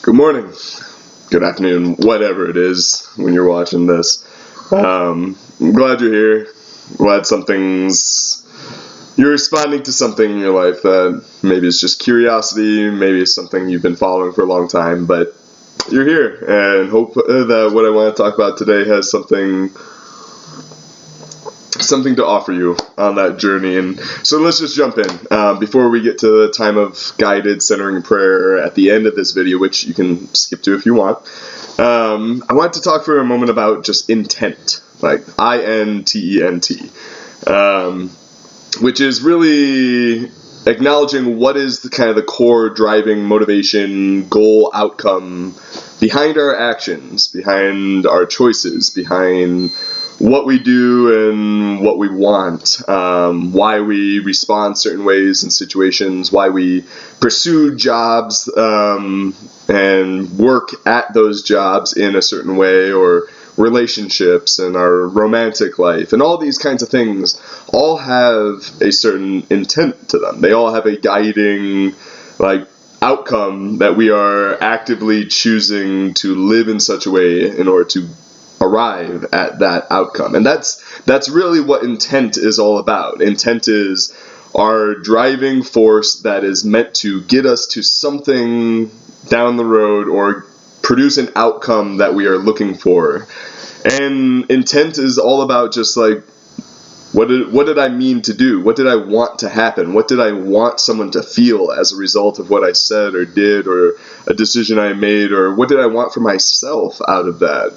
Good morning, good afternoon, whatever it is when you're watching this. I'm glad you're here. Glad you're responding to something in your life that maybe is just curiosity, maybe it's something you've been following for a long time, but you're here, and hope that what I want to talk about today has something to offer you on that journey. And so let's just jump in before we get to the time of guided centering prayer at the end of this video, which you can skip to if you want. I want to talk for a moment about just intent, like I-N-T-E-N-T, which is really acknowledging what is the core driving motivation, goal, outcome behind our actions, behind our choices, behind what we do and what we want, why we respond certain ways in situations, why we pursue jobs and work at those jobs in a certain way, or relationships and our romantic life, and all these kinds of things all have a certain intent to them. They all have a guiding outcome that we are actively choosing to live in such a way in order to arrive at that outcome. And that's really what intent is all about. Intent is our driving force that is meant to get us to something down the road or produce an outcome that we are looking for. And intent is all about just what did I mean to do? What did I want to happen? What did I want someone to feel as a result of what I said or did, or a decision I made, or what did I want for myself out of that?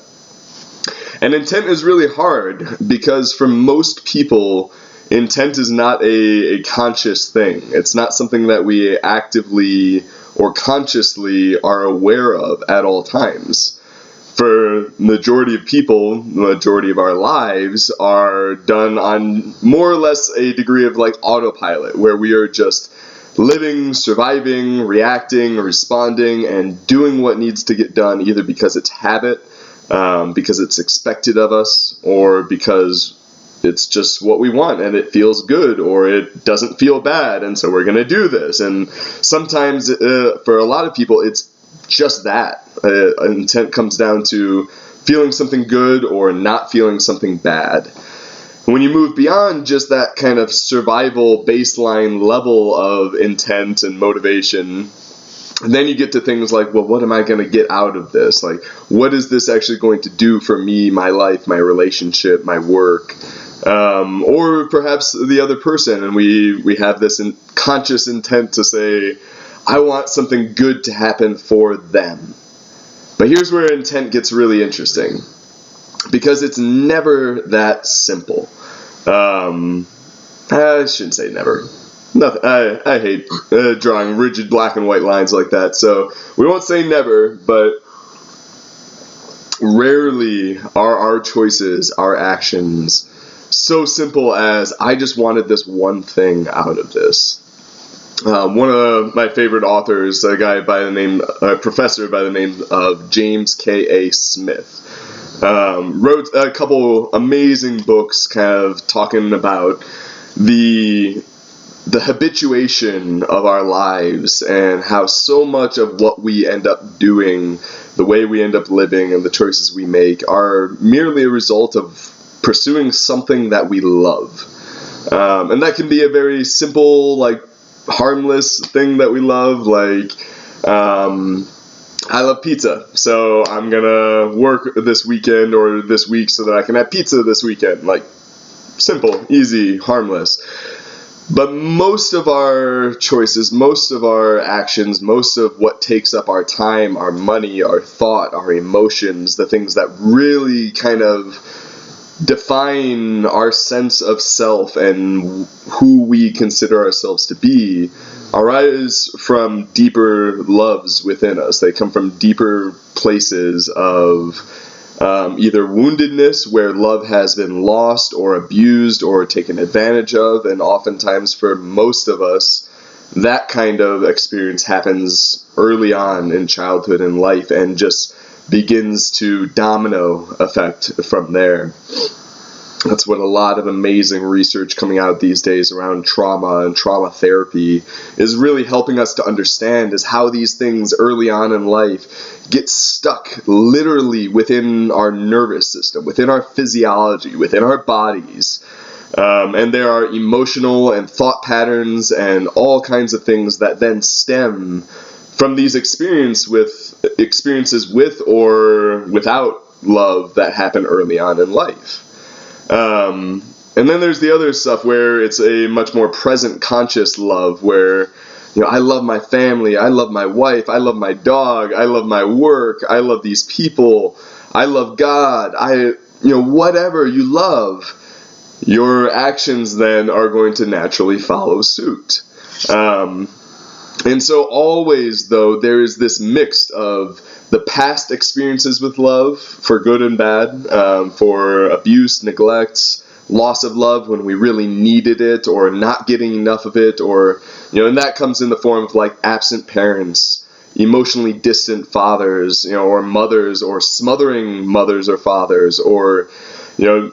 And intent is really hard because for most people, intent is not a conscious thing. It's not something that we actively or consciously are aware of at all times. For the majority of people, the majority of our lives are done on more or less a degree of autopilot, where we are just living, surviving, reacting, responding, and doing what needs to get done, either because it's habit, because it's expected of us, or because it's just what we want and it feels good, or it doesn't feel bad, and so we're going to do this. And sometimes for a lot of people it's just that. Intent comes down to feeling something good or not feeling something bad. When you move beyond just that kind of survival baseline level of intent and motivation, and then you get to things like, well, what am I going to get out of this? What is this actually going to do for me, my life, my relationship, my work? Or perhaps the other person, and we have this conscious intent to say, I want something good to happen for them. But here's where intent gets really interesting, because it's never that simple. I shouldn't say never. Nothing. I hate drawing rigid black and white lines like that, so we won't say never, but rarely are our choices, our actions, so simple as, I just wanted this one thing out of this. One of my favorite authors, a professor by the name of James K.A. Smith, wrote a couple amazing books talking about the habituation of our lives, and how so much of what we end up doing, the way we end up living, and the choices we make are merely a result of pursuing something that we love. And that can be a very simple, harmless thing that we love, I love pizza, so I'm gonna work this weekend or this week so that I can have pizza this weekend. Simple, easy, harmless. But most of our choices, most of our actions, most of what takes up our time, our money, our thought, our emotions, the things that really define our sense of self and who we consider ourselves to be, arise from deeper loves within us. They come from deeper places of either woundedness, where love has been lost or abused or taken advantage of, and oftentimes for most of us, that kind of experience happens early on in childhood and life and just begins to domino effect from there. That's what a lot of amazing research coming out these days around trauma and trauma therapy is really helping us to understand, is how these things early on in life get stuck literally within our nervous system, within our physiology, within our bodies. And there are emotional and thought patterns and all kinds of things that then stem from these experiences with or without love that happen early on in life. And then there's the other stuff where it's a much more present, conscious love, where, I love my family, I love my wife, I love my dog, I love my work, I love these people, I love God, whatever you love, your actions then are going to naturally follow suit. And so always, though, there is this mix of the past experiences with love, for good and bad, for abuse, neglect, loss of love when we really needed it, or not getting enough of it, or, and that comes in the form of like absent parents, emotionally distant fathers, or mothers, or smothering mothers or fathers, or,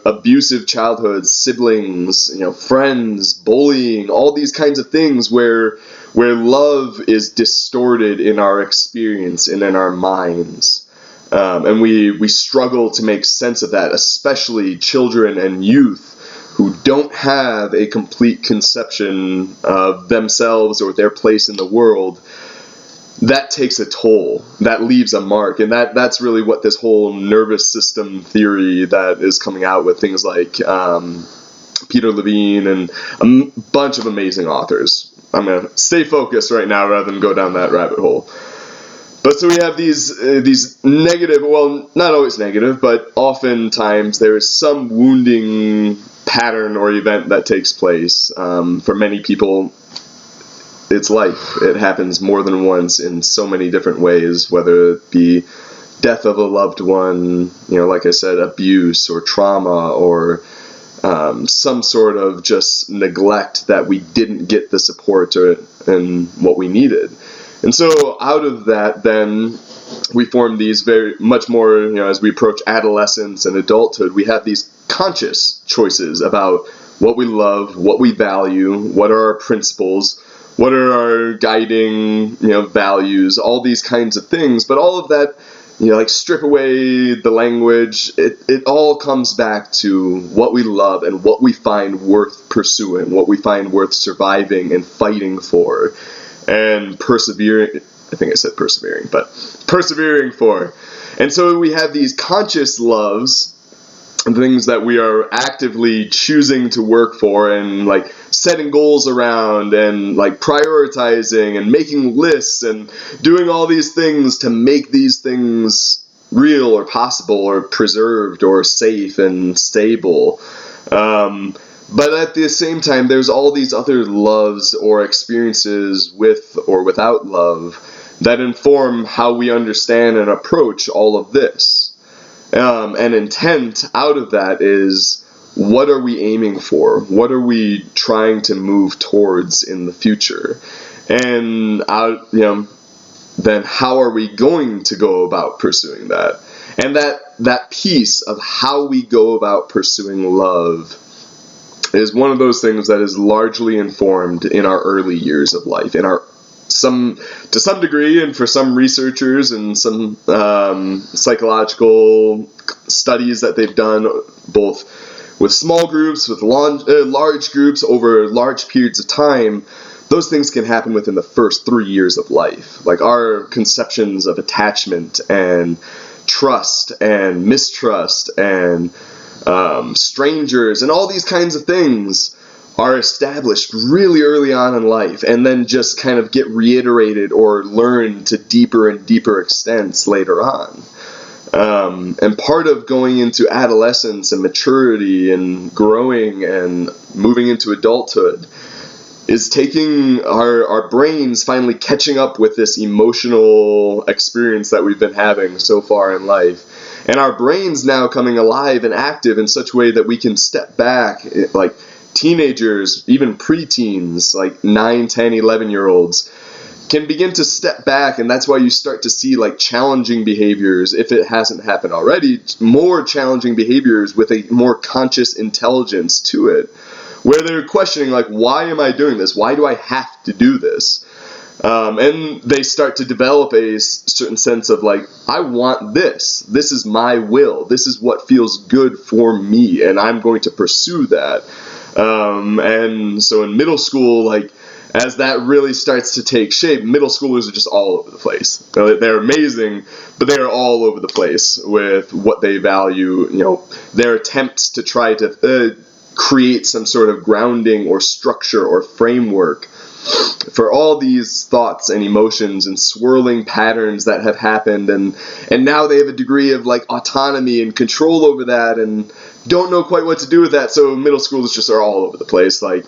abusive childhoods, siblings, friends, bullying, all these kinds of things where love is distorted in our experience and in our minds. And we struggle to make sense of that, especially children and youth who don't have a complete conception of themselves or their place in the world. That takes a toll. That leaves a mark. And that's really what this whole nervous system theory that is coming out with, things like Peter Levine and a bunch of amazing authors. I'm going to stay focused right now rather than go down that rabbit hole. But so we have these negative, well, not always negative, but oftentimes there is some wounding pattern or event that takes place. For many people, it's life. It happens more than once in so many different ways, whether it be death of a loved one, like I said, abuse or trauma, or some sort of just neglect that we didn't get the support and what we needed. And so out of that, then, we form these very much more, as we approach adolescence and adulthood, we have these conscious choices about what we love, what we value, what are our principles, what are our guiding, values, all these kinds of things. But all of that, like strip away the language, it all comes back to what we love and what we find worth pursuing, what we find worth surviving and fighting for, and persevering. I think I said persevering, but persevering for. And so we have these conscious loves, things that we are actively choosing to work for and like setting goals around and like prioritizing and making lists and doing all these things to make these things real or possible or preserved or safe and stable. But at the same time, there's all these other loves or experiences with or without love that inform how we understand and approach all of this. And intent out of that is, what are we aiming for? What are we trying to move towards in the future? And then how are we going to go about pursuing that? And that piece of how we go about pursuing love is one of those things that is largely informed in our early years of life, to some degree, and for some researchers and some psychological studies that they've done, both with small groups, with large groups over large periods of time, those things can happen within the first 3 years of life. Like our conceptions of attachment and trust and mistrust and strangers and all these kinds of things are established really early on in life, and then just kind of get reiterated or learned to deeper and deeper extents later on. And part of going into adolescence and maturity and growing and moving into adulthood is taking our brains finally catching up with this emotional experience that we've been having so far in life. And our brains now coming alive and active in such a way that we can step back, like teenagers, even preteens, like 9, 10, 11-year-olds, can begin to step back, and that's why you start to see like challenging behaviors, if it hasn't happened already, more challenging behaviors with a more conscious intelligence to it, where they're questioning like, why am I doing this? Why do I have to do this? And they start to develop a certain sense of like, I want this. This is my will. This is what feels good for me, and I'm going to pursue that. And so in middle school, like, as that really starts to take shape, middle schoolers are just all over the place. They're amazing, but they're all over the place with what they value. Their attempts to try to create some sort of grounding or structure or framework for all these thoughts and emotions and swirling patterns that have happened, and now they have a degree of like autonomy and control over that, and don't know quite what to do with that. So middle schoolers just are all over the place, like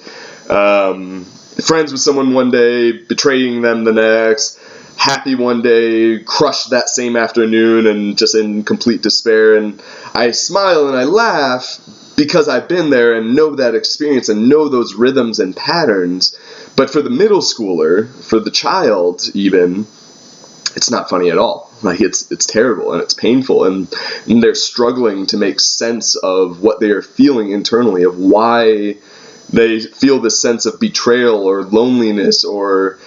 friends with someone one day, betraying them the next, happy one day, crushed that same afternoon, and just in complete despair. And I smile and I laugh because I've been there and know that experience and know those rhythms and patterns. But for the middle schooler, for the child even, it's not funny at all. Like, it's terrible and it's painful, and they're struggling to make sense of what they are feeling internally, of why they feel this sense of betrayal or loneliness or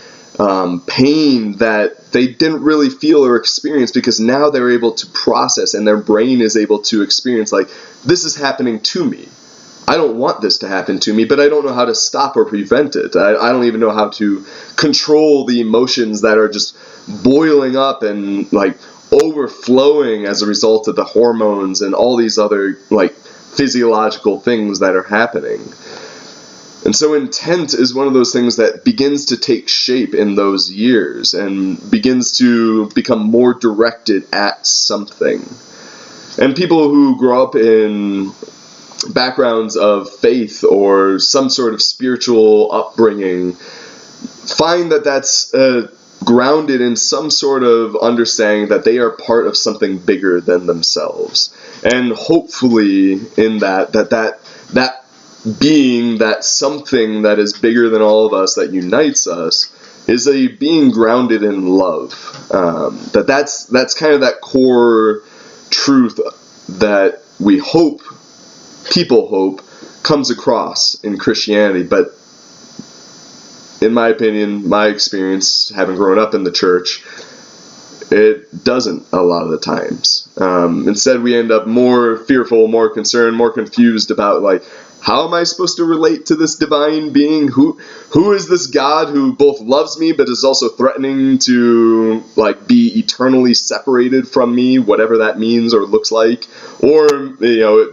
pain that they didn't really feel or experience, because now they're able to process, and their brain is able to experience, like, this is happening to me. I don't want this to happen to me, but I don't know how to stop or prevent it. I don't even know how to control the emotions that are just boiling up and like overflowing as a result of the hormones and all these other like physiological things that are happening. And so intent is one of those things that begins to take shape in those years and begins to become more directed at something. And people who grow up in backgrounds of faith or some sort of spiritual upbringing find that that's grounded in some sort of understanding that they are part of something bigger than themselves. And hopefully in that being, that something that is bigger than all of us, that unites us, is a being grounded in love. That's kind of that core truth that we hope, people hope, comes across in Christianity. But in my opinion, my experience, having grown up in the church, it doesn't a lot of the times. Instead, we end up more fearful, more concerned, more confused about, like, how am I supposed to relate to this divine being? Who is this God who both loves me but is also threatening to like be eternally separated from me, whatever that means or looks like? Or,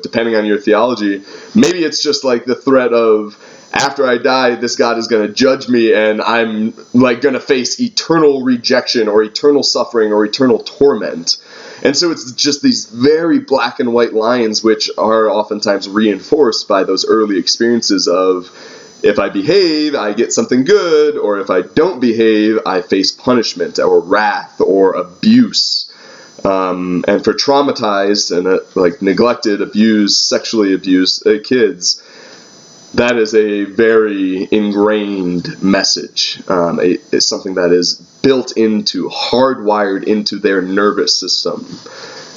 depending on your theology, maybe it's just like the threat of, after I die, this God is going to judge me and I'm like going to face eternal rejection or eternal suffering or eternal torment. And so it's just these very black and white lines, which are oftentimes reinforced by those early experiences of, if I behave, I get something good, or if I don't behave, I face punishment or wrath or abuse. And for traumatized and neglected, abused, sexually abused kids, that is a very ingrained message. It's something that is built into, hardwired into their nervous system,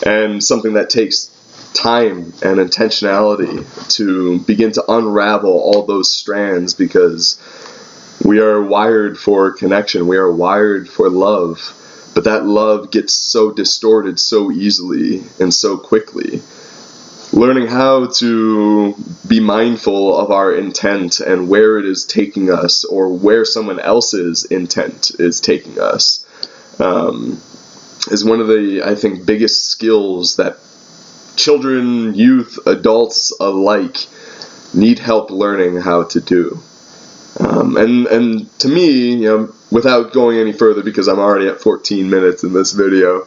and something that takes time and intentionality to begin to unravel all those strands, because we are wired for connection, we are wired for love, but that love gets so distorted so easily and so quickly. Learning how to be mindful of our intent and where it is taking us, or where someone else's intent is taking us, is one of the, I think, biggest skills that children, youth, adults alike need help learning how to do. And to me, without going any further, because I'm already at 14 minutes in this video,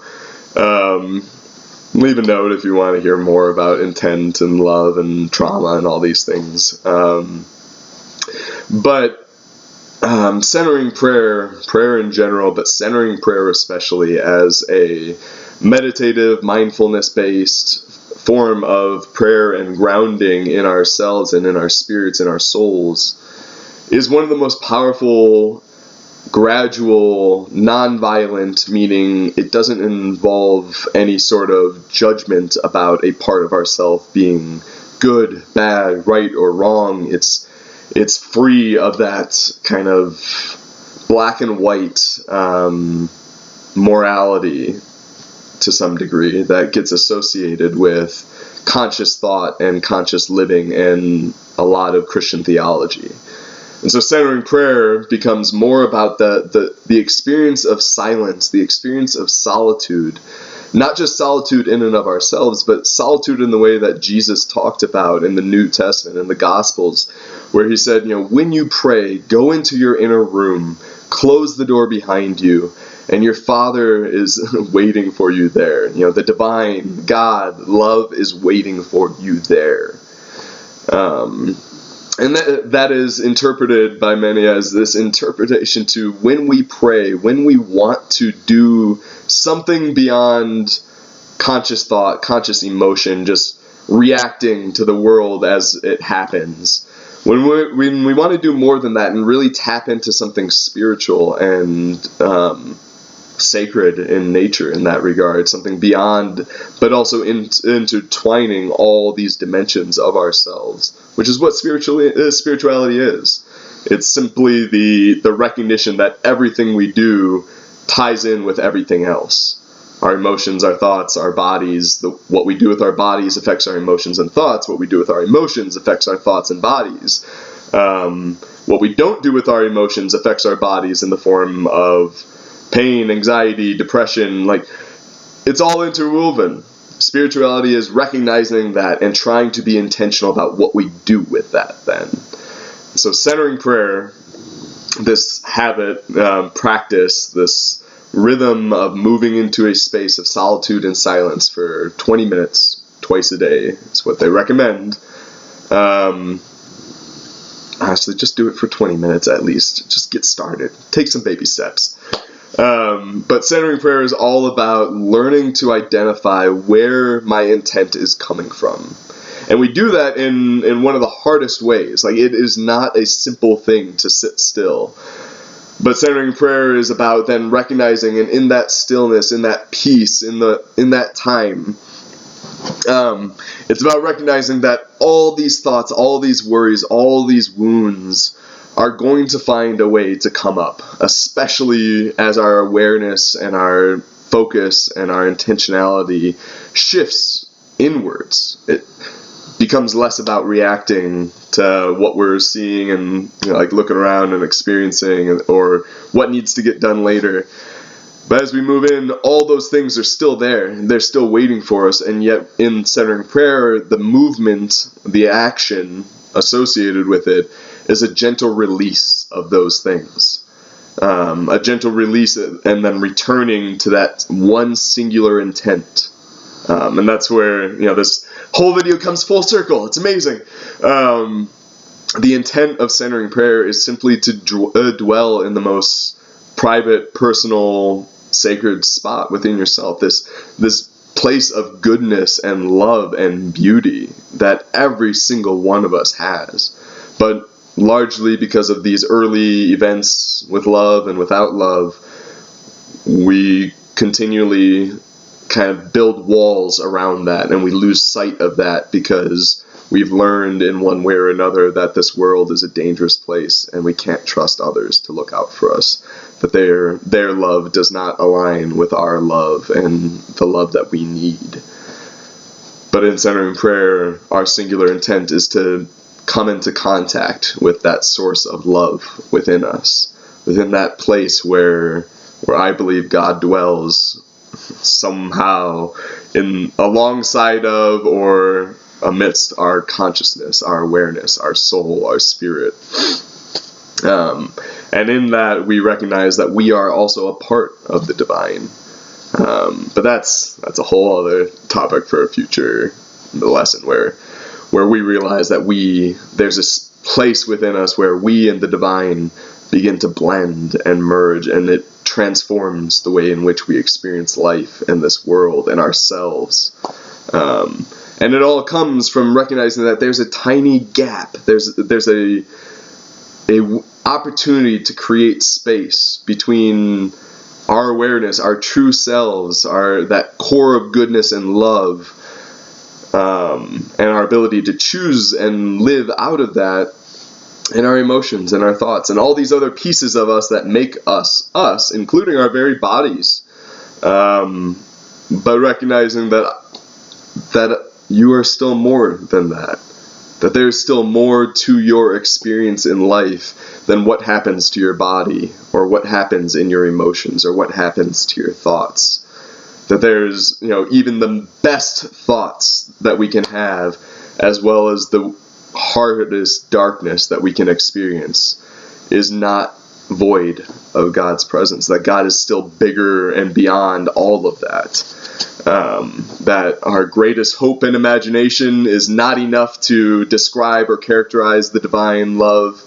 leave a note if you want to hear more about intent and love and trauma and all these things. But centering prayer in general, but centering prayer especially as a meditative, mindfulness-based form of prayer and grounding in ourselves and in our spirits and our souls, is one of the most powerful gradual, non-violent, meaning it doesn't involve any sort of judgment about a part of ourself being good, bad, right, or wrong. It's free of that kind of black and white morality to some degree that gets associated with conscious thought and conscious living and a lot of Christian theology. And so centering prayer becomes more about the experience of silence, the experience of solitude, not just solitude in and of ourselves, but solitude in the way that Jesus talked about in the New Testament, in the Gospels, where he said, when you pray, go into your inner room, close the door behind you, and your Father is waiting for you there. The divine God, love is waiting for you there. And that is interpreted by many as this interpretation to when we pray, when we want to do something beyond conscious thought, conscious emotion, just reacting to the world as it happens. When we want to do more than that and really tap into something spiritual and sacred in nature in that regard, something beyond, but also intertwining all these dimensions of ourselves, which is what spirituality is. It's simply the recognition that everything we do ties in with everything else. Our emotions, our thoughts, our bodies, what we do with our bodies affects our emotions and thoughts. What we do with our emotions affects our thoughts and bodies. What we don't do with our emotions affects our bodies in the form of pain, anxiety, depression. It's all interwoven. Spirituality is recognizing that and trying to be intentional about what we do with that then. So centering prayer, this habit, practice, this rhythm of moving into a space of solitude and silence for 20 minutes twice a day is what they recommend. Honestly, just do it for 20 minutes at least. Just get started. Take some baby steps. But centering prayer is all about learning to identify where my intent is coming from. And we do that in one of the hardest ways. It is not a simple thing to sit still. But centering prayer is about then recognizing, and in that stillness, in that peace, in that time, it's about recognizing that all these thoughts, all these worries, all these wounds are going to find a way to come up, especially as our awareness and our focus and our intentionality shifts inwards. It becomes less about reacting to what we're seeing and looking around and experiencing or what needs to get done later. But as we move in, all those things are still there. They're still waiting for us. And yet in centering prayer, the movement, the action associated with it is a gentle release of those things. A gentle release and then returning to that one singular intent. And that's where, this whole video comes full circle. It's amazing. The intent of centering prayer is simply to dwell in the most private, personal, sacred spot within yourself. This place of goodness and love and beauty that every single one of us has. But largely because of these early events with love and without love, we continually kind of build walls around that, and we lose sight of that because we've learned in one way or another that this world is a dangerous place and we can't trust others to look out for us, that their love does not align with our love and the love that we need. But in centering prayer, our singular intent is to come into contact with that source of love within us, within that place where I believe God dwells somehow alongside of or amidst our consciousness, our awareness, our soul, our spirit. And in that we recognize that we are also a part of the divine. But that's a whole other topic for a future lesson where we realize that there's this place within us where we and the divine begin to blend and merge, and it transforms the way in which we experience life and this world and ourselves. And it all comes from recognizing that there's a tiny gap. There's opportunity to create space between our awareness, our true selves, that core of goodness and love, and our ability to choose and live out of that, and our emotions and our thoughts and all these other pieces of us that make us us, including our very bodies. But recognizing that you are still more than that. That there's still more to your experience in life than what happens to your body, or what happens in your emotions, or what happens to your thoughts. That there's, even the best thoughts that we can have, as well as the hardest darkness that we can experience, is not void of God's presence. That God is still bigger and beyond all of that. That our greatest hope and imagination is not enough to describe or characterize the divine love,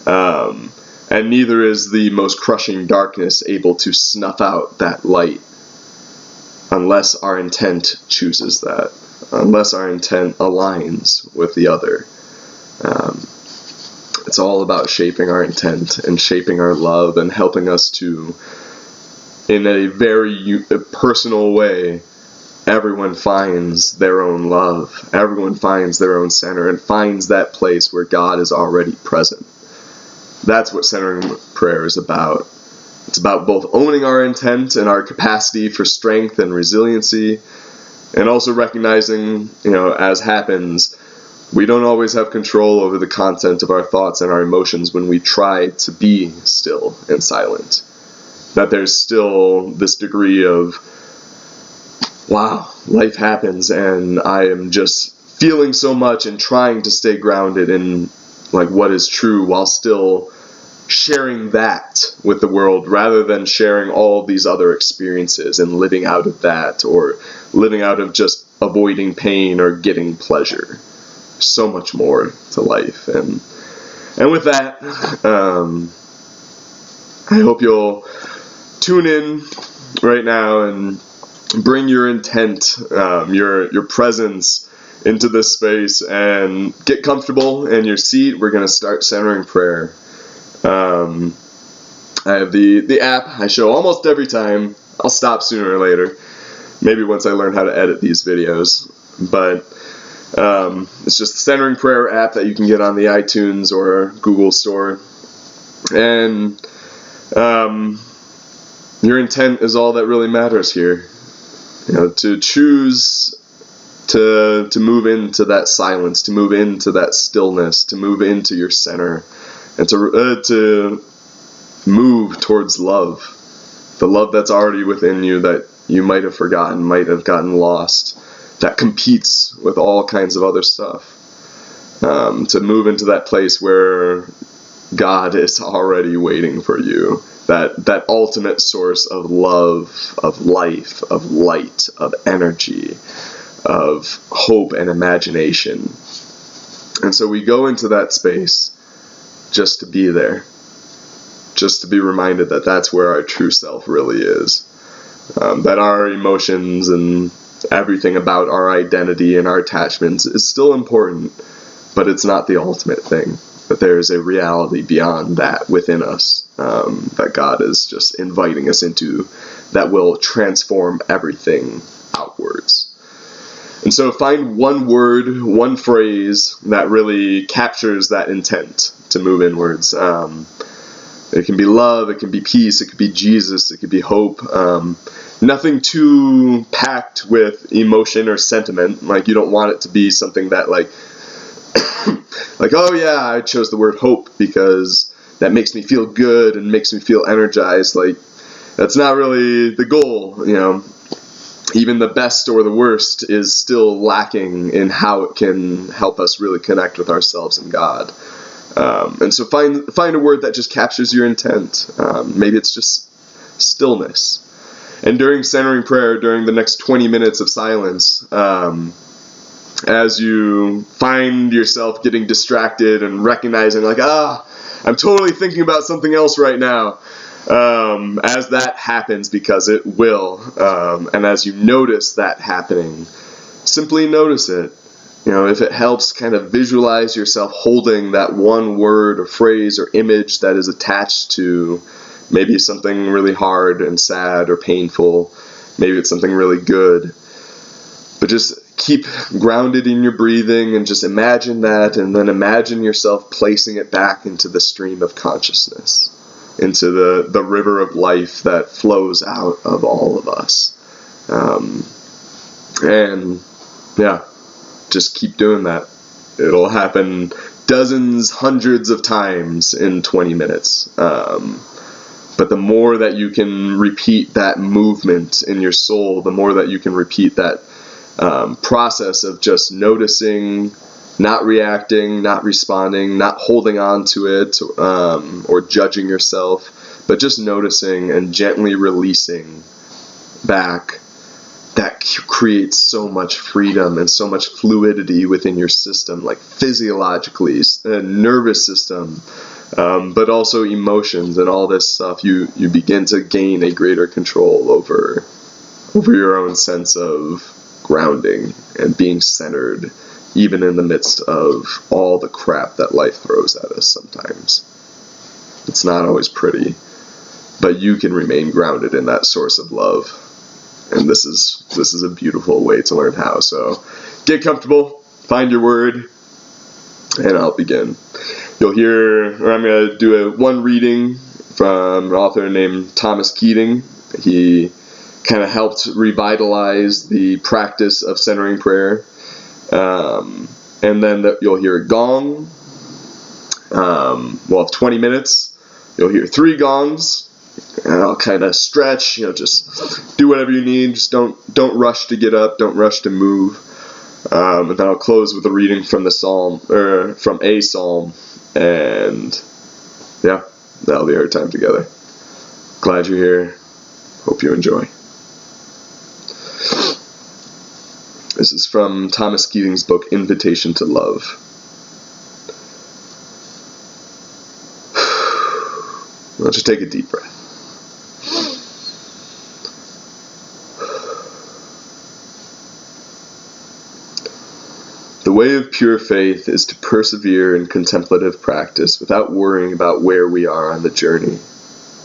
and neither is the most crushing darkness able to snuff out that light, unless our intent chooses that, unless our intent aligns with the other. It's all about shaping our intent and shaping our love and helping us to, in a very personal way, everyone finds their own love. Everyone finds their own center and finds that place where God is already present. That's what centering prayer is about. It's about both owning our intent and our capacity for strength and resiliency, and also recognizing, as happens, we don't always have control over the content of our thoughts and our emotions when we try to be still and silent. That there's still this degree of, wow, life happens and I am just feeling so much and trying to stay grounded in what is true, while still sharing that with the world, rather than sharing all these other experiences and living out of that, or living out of just avoiding pain or getting pleasure. So much more to life. And with that, I hope you'll tune in right now and bring your intent, your presence into this space, and get comfortable in your seat. We're going to start centering prayer. I have the app I show almost every time. I'll stop sooner or later, maybe once I learn how to edit these videos, but it's just the Centering Prayer app that you can get on the iTunes or Google store. And your intent is all that really matters here. To choose to move into that silence, to move into that stillness, to move into your center, and to move towards love. The love that's already within you that you might have forgotten, might have gotten lost, that competes with all kinds of other stuff. To move into that place where God is already waiting for you. That ultimate source of love, of life, of light, of energy, of hope and imagination. And so we go into that space just to be there. Just to be reminded that that's where our true self really is. That our emotions and everything about our identity and our attachments is still important, but it's not the ultimate thing. That there is a reality beyond that within us, that God is just inviting us into, that will transform everything outwards. And so find one word, one phrase that really captures that intent to move inwards. It can be love, it can be peace, it could be Jesus, it could be hope. Nothing too packed with emotion or sentiment. You don't want it to be something that oh yeah, I chose the word hope because that makes me feel good and makes me feel energized. That's not really the goal, Even the best or the worst is still lacking in how it can help us really connect with ourselves and God. And so find a word that just captures your intent. Maybe it's just stillness. And during centering prayer, during the next 20 minutes of silence, as you find yourself getting distracted and recognizing I'm totally thinking about something else right now, as that happens, because it will, and as you notice that happening, simply notice it. if it helps, kind of visualize yourself holding that one word or phrase or image that is attached to maybe something really hard and sad or painful. Maybe it's something really good. But just keep grounded in your breathing and just imagine that, and then imagine yourself placing it back into the stream of consciousness, into the river of life that flows out of all of us. And yeah, just keep doing that. It'll happen dozens, hundreds of times in 20 minutes. But the more that you can repeat that movement in your soul, the more that you can repeat that process of just noticing, not reacting, not responding, not holding on to it or judging yourself, but just noticing and gently releasing back, that creates so much freedom and so much fluidity within your system, like physiologically, nervous system, but also emotions and all this stuff. You begin to gain a greater control over your own sense of grounding and being centered, even in the midst of all the crap that life throws at us sometimes. It's not always pretty, but you can remain grounded in that source of love. And this is a beautiful way to learn how. So get comfortable, find your word, and I'll begin. You'll hear, or I'm going to do one reading from an author named Thomas Keating. He kind of helped revitalize the practice of centering prayer. And then you'll hear a gong. We'll have 20 minutes. You'll hear 3 gongs. And I'll kind of stretch, just do whatever you need. Just don't rush to get up. Don't rush to move. And then I'll close with a reading from the psalm, or from a psalm. And yeah, that'll be our time together. Glad you're here. Hope you enjoy. This is from Thomas Keating's book, Invitation to Love. Why don't you take a deep breath. The way of pure faith is to persevere in contemplative practice without worrying about where we are on the journey,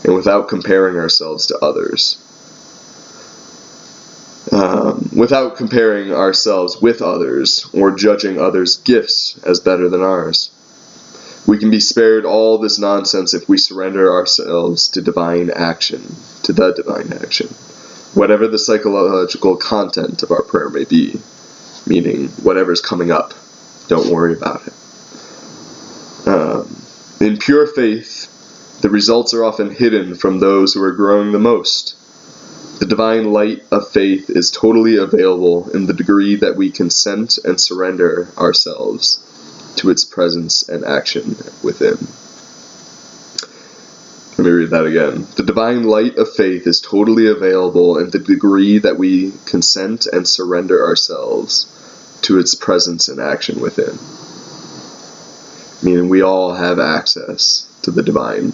and without comparing ourselves to others. Without comparing ourselves with others, or judging others' gifts as better than ours. We can be spared all this nonsense if we surrender ourselves to divine action, to the divine action, whatever the psychological content of our prayer may be. Meaning, whatever's coming up, don't worry about it. In pure faith, the results are often hidden from those who are growing the most. The divine light of faith is totally available in the degree that we consent and surrender ourselves to its presence and action within. Let me read that again. The divine light of faith is totally available in the degree that we consent and surrender ourselves to its presence and action within. Meaning we all have access to the divine.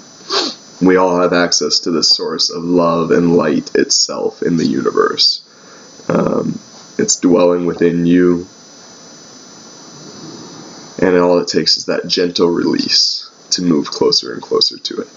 We all have access to the source of love and light itself in the universe. It's dwelling within you. And all it takes is that gentle release to move closer and closer to it.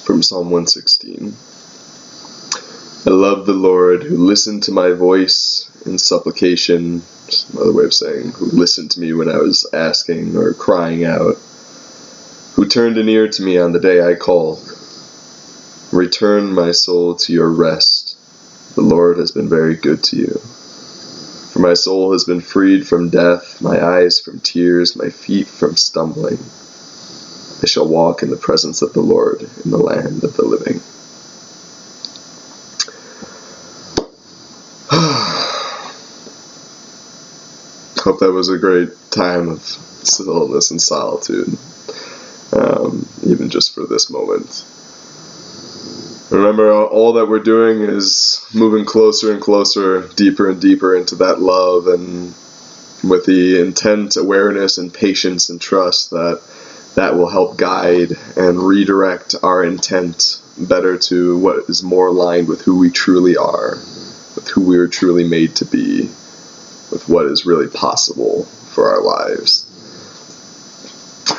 From Psalm 116. I love the Lord who listened to my voice in supplication. Just another way of saying who listened to me when I was asking or crying out. Who turned an ear to me on the day I called. Return my soul to your rest. The Lord has been very good to you. For my soul has been freed from death, my eyes from tears, my feet from stumbling. I shall walk in the presence of the Lord in the land of the living. Hope that was a great time of stillness and solitude, even just for this moment. Remember, all that we're doing is moving closer and closer, deeper and deeper into that love, and with the intent, awareness, and patience and trust that will help guide and redirect our intent better to what is more aligned with who we truly are, with who we are truly made to be, with what is really possible for our lives.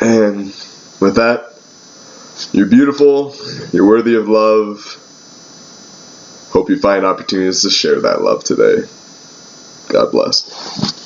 And with that, you're beautiful, you're worthy of love. Hope you find opportunities to share that love today. God bless.